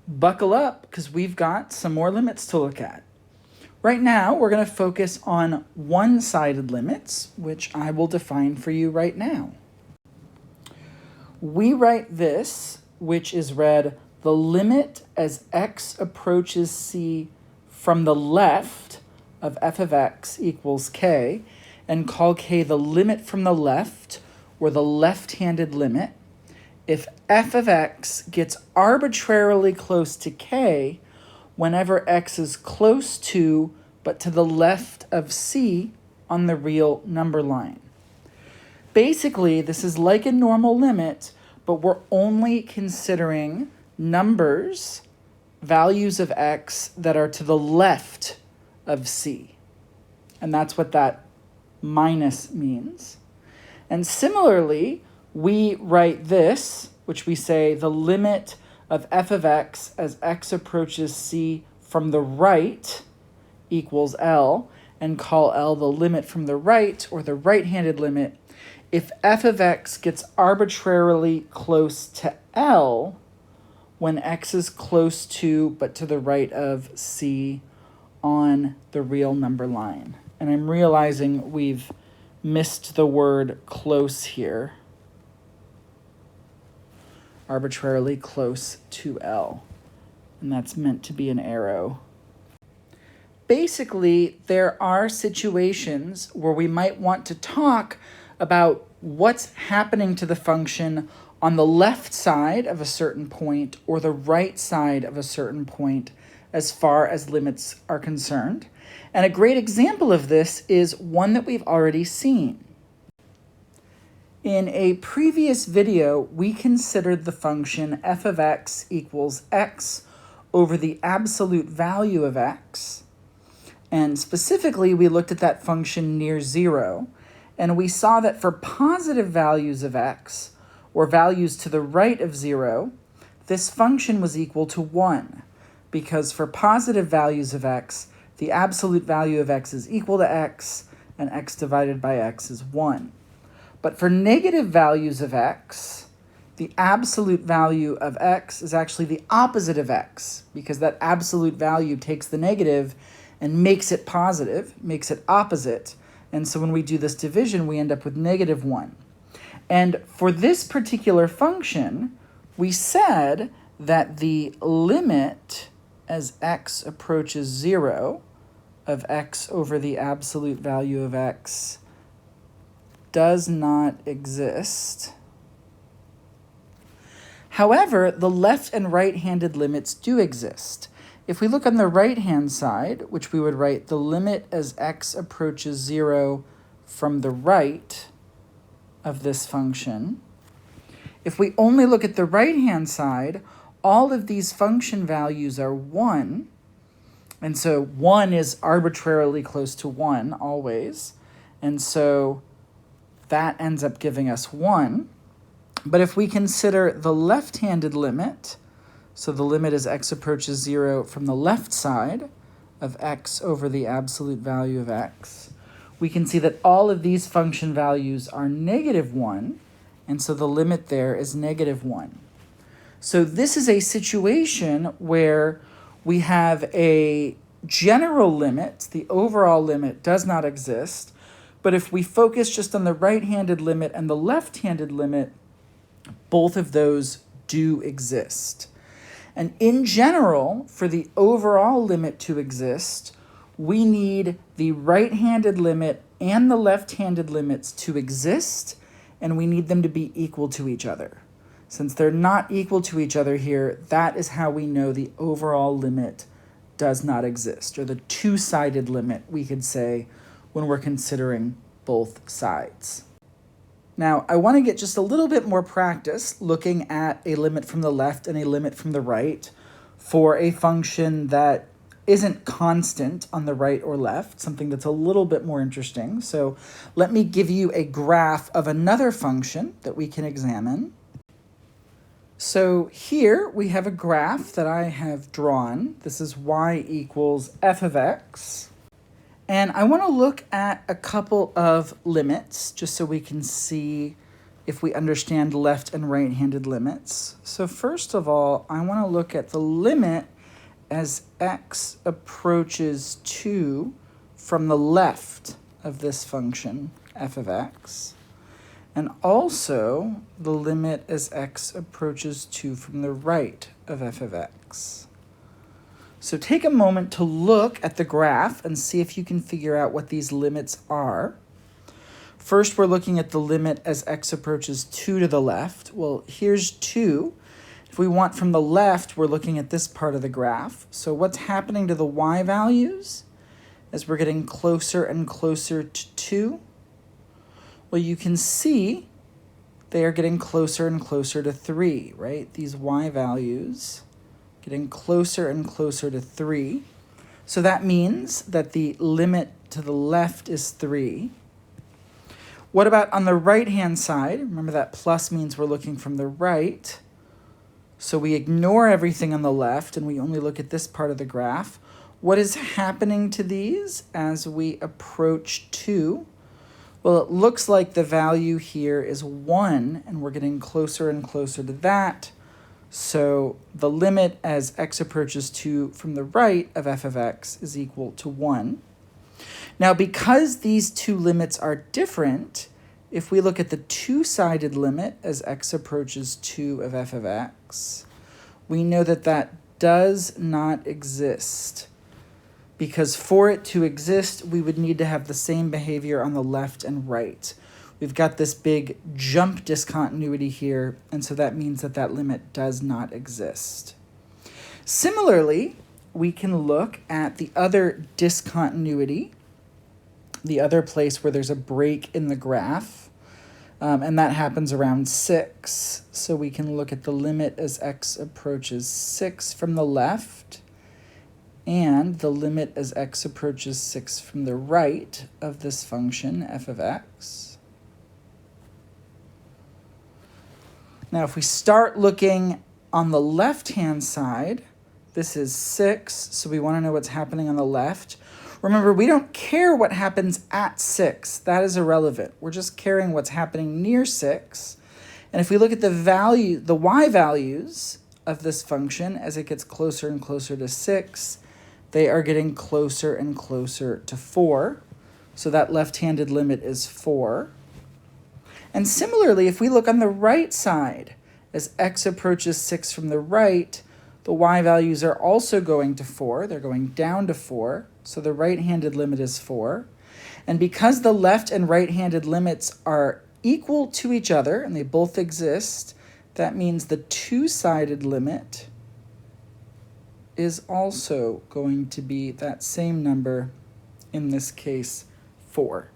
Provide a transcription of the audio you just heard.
Buckle up because we've got some more limits to look at. Right now, we're going to focus on one-sided limits, which I will define for you right now. We write this, which is read, the limit as x approaches c from the left of f of x equals k, and call k the limit from the left, or the left-handed limit, if f of x gets arbitrarily close to k whenever x is close to but to the left of c on the real number line. Basically, this is like a normal limit, but we're only considering numbers, values of x that are to the left of c. And that's what that minus means. And similarly, we write this, which we say the limit of f of x as x approaches c from the right equals L, and call L the limit from the right, or the right-handed limit, if f of x gets arbitrarily close to L when x is close to but to the right of c on the real number line. And I'm realizing we've missed the word close here. Arbitrarily close to L. And that's meant to be an arrow. Basically, there are situations where we might want to talk about what's happening to the function on the left side of a certain point or the right side of a certain point as far as limits are concerned. And a great example of this is one that we've already seen. In a previous video, we considered the function f of x equals x over the absolute value of x. And specifically, we looked at that function near 0, and we saw that for positive values of x, or values to the right of 0, this function was equal to 1, because for positive values of x, the absolute value of x is equal to x, and x divided by x is 1. But for negative values of x, the absolute value of x is actually the opposite of x, because that absolute value takes the negative and makes it positive, makes it opposite. And so when we do this division, we end up with negative 1. And for this particular function, we said that the limit as x approaches 0 of x over the absolute value of x does not exist. However, the left and right-handed limits do exist. If we look on the right-hand side, which we would write the limit as x approaches 0 from the right of this function, if we only look at the right-hand side, all of these function values are 1, and so 1 is arbitrarily close to 1 always, and so that ends up giving us 1. But if we consider the left-handed limit, so the limit as x approaches 0 from the left side of x over the absolute value of x, we can see that all of these function values are negative 1, and so the limit there is negative 1. So this is a situation where we have a general limit, the overall limit does not exist, but if we focus just on the right-handed limit and the left-handed limit, both of those do exist. And in general, for the overall limit to exist, we need the right-handed limit and the left-handed limits to exist, and we need them to be equal to each other. Since they're not equal to each other here, that is how we know the overall limit does not exist, or the two-sided limit, we could say, when we're considering both sides. Now, I want to get just a little bit more practice looking at a limit from the left and a limit from the right for a function that isn't constant on the right or left, something that's a little bit more interesting. So let me give you a graph of another function that we can examine. So here we have a graph that I have drawn. This is y equals f of x. And I want to look at a couple of limits just so we can see if we understand left and right-handed limits. So first of all, I want to look at the limit as x approaches 2 from the left of this function, f of x, and also the limit as x approaches 2 from the right of f of x. So take a moment to look at the graph and see if you can figure out what these limits are. First, we're looking at the limit as x approaches 2 to the left. Well, here's 2. If we want from the left, we're looking at this part of the graph. So what's happening to the y values as we're getting closer and closer to 2? Well, you can see they are getting closer and closer to 3, right? These y values getting closer and closer to 3. So that means that the limit to the left is 3. What about on the right-hand side? Remember that plus means we're looking from the right. So we ignore everything on the left and we only look at this part of the graph. What is happening to these as we approach 2? Well, it looks like the value here is 1, and we're getting closer and closer to that. So the limit as x approaches 2 from the right of f of x is equal to 1. Now, because these two limits are different, if we look at the two-sided limit as x approaches 2 of f of x, we know that that does not exist. Because for it to exist, we would need to have the same behavior on the left and right. We've got this big jump discontinuity here, and so that means that that limit does not exist. Similarly, we can look at the other discontinuity, the other place where there's a break in the graph, and that happens around 6. So we can look at the limit as x approaches 6 from the left, and the limit as x approaches 6 from the right of this function, f of x. Now, if we start looking on the left-hand side, this is 6, so we want to know what's happening on the left. Remember, we don't care what happens at 6. That is irrelevant. We're just caring what's happening near 6. And if we look at the y values of this function as it gets closer and closer to 6, they are getting closer and closer to 4. So that left-handed limit is 4. And similarly, if we look on the right side, as x approaches 6 from the right, the y values are also going to 4. They're going down to 4. So the right-handed limit is 4. And because the left and right-handed limits are equal to each other, and they both exist, that means the two-sided limit is also going to be that same number, in this case, 4.